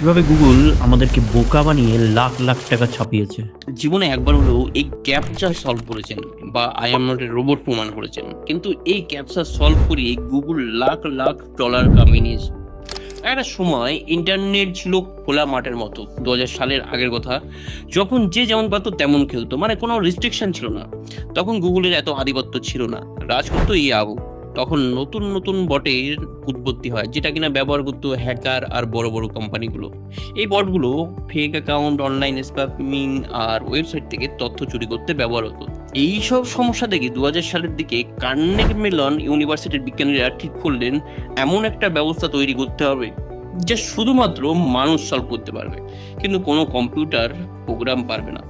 কিভাবে গুগল আমাদেরকে বোকা বানিয়ে লাখ লাখ টাকা ছাপিয়েছে। জীবনে একবার হলেও এই ক্যাপচা সলভ করেছেন বা I am not a robot প্রমাণ করেছেন, কিন্তু এই ক্যাপচা সলভ করিয়ে গুগল লাখ লাখ ডলার কামিয়ে নিয়েছে। একটা সময় ইন্টারনেট ছিল খোলা মাঠের মতো। 2000 সালের আগের কথা, যখন যে যেমন পারতো তেমন খেলতো, মানে কোনো রেস্ট্রিকশন ছিল না। তখন গুগলের এত আধিপত্য ছিল না, রাজ করতো ইয়াহু। তখন নতুন নতুন বটের উৎপত্তি হয়, যেটা কিনা ব্যবহার করতো হ্যাকার আর বড় বড় কোম্পানিগুলো। এই বটগুলো ফেক অ্যাকাউন্ট, অনলাইন স্প্যামিং আর ওয়েবসাইট থেকে তথ্য চুরি করতে ব্যবহার হতো। এইসব সমস্যা দেখে 2000 সালের দিকে কার্নেগি মেলন ইউনিভার্সিটির বিজ্ঞানীরা ঠিক করলেন এমন একটা ব্যবস্থা তৈরি করতে হবে যা শুধুমাত্র মানুষ সলভ করতে পারবে, কিন্তু কোনো কম্পিউটার প্রোগ্রাম পারবে না।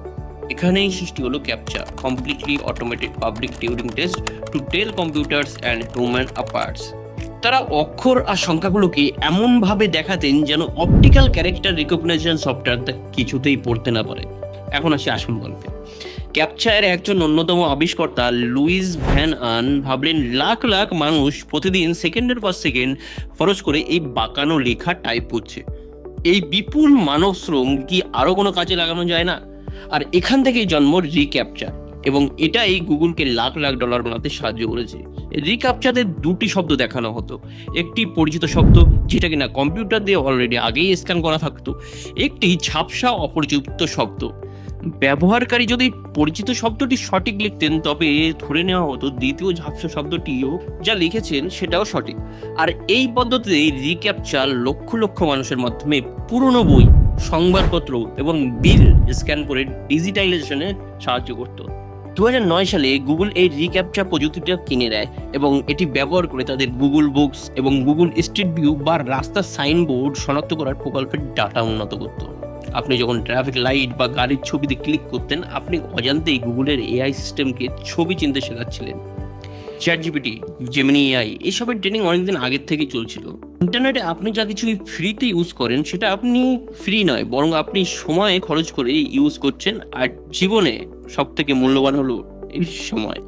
এখানেই সৃষ্টি হলো CAPTCHA, completely automated public Turing test to tell computers and human apart. তারা অক্ষর আর সংখ্যাগুলোকে এমনভাবে দেখাতেন যেন অপটিক্যাল ক্যারেক্টার রিকগনিশন সফটওয়্যার তা কিছুতেই পড়তে না পারে। এখন আসি আসল গল্পে। ক্যাপচার একজন অন্যতম আবিষ্কর্তা লুইস ভ্যান আন ভাবলেন লাখ লাখ মানুষ প্রতিদিন সেকেন্ডের পর সেকেন্ড খরচ করে এই বাঁকানো লেখা টাইপ করছে। এই বিপুল মানব শ্রম কি আরো কোনো কাজে লাগানো যায় না? আর এখান থেকেই জন্ম রিক্যাপচার, এবং এটাই গুগলকে লাখ লাখ ডলার বানাতে সাহায্য করেছে। রিক্যাপচারে দুটি শব্দ দেখানো হতো, একটি পরিচিত শব্দ যেটা কিনা কম্পিউটার দিয়ে অলরেডি আগেই স্ক্যান করা থাকতো, একটি ঝাপসা অপরিচিত শব্দ। ব্যবহারকারী যদি পরিচিত শব্দটি সঠিক লিখতেন, তবে ধরে নেওয়া হতো দ্বিতীয় ঝাপসা শব্দটিও যা লিখেছেন সেটাও সঠিক। আর এই পদ্ধতিতে রিক্যাপচার লক্ষ লক্ষ মানুষের মাধ্যমে পুরনো বই, সংবাদপত্র এবং বিল স্ক্যান করে ডিজিটাইজেশনে সাহায্য করত। 2009 সালে গুগল এই রিক্যাপচা প্রযুক্তিটা কিনে নেয় এবং এটি ব্যবহার করে তাদের গুগল বুকস এবং গুগল স্ট্রিট ভিউ বা রাস্তার সাইনবোর্ড শনাক্ত করার প্রকল্পের ডাটা উন্নত করত। আপনি যখন ট্রাফিক লাইট বা গাড়ির ছবিতে ক্লিক করতেন, আপনি অজান্তেই গুগলের এআই সিস্টেমকে ছবি চিনতে শেখাচ্ছিলেন। চ্যাট জিপিটি, জেমিনি এআই এসবের ট্রেনিং অনেকদিন আগের থেকেই চলছিল। ইন্টারনেটে আপনি যা কিছু ফ্রিতে ইউজ করেন সেটা আপনি ফ্রি নয়, বরং আপনি সময় খরচ করে ইউজ করছেন। আর জীবনে সব থেকে মূল্যবান হলো এই সময়।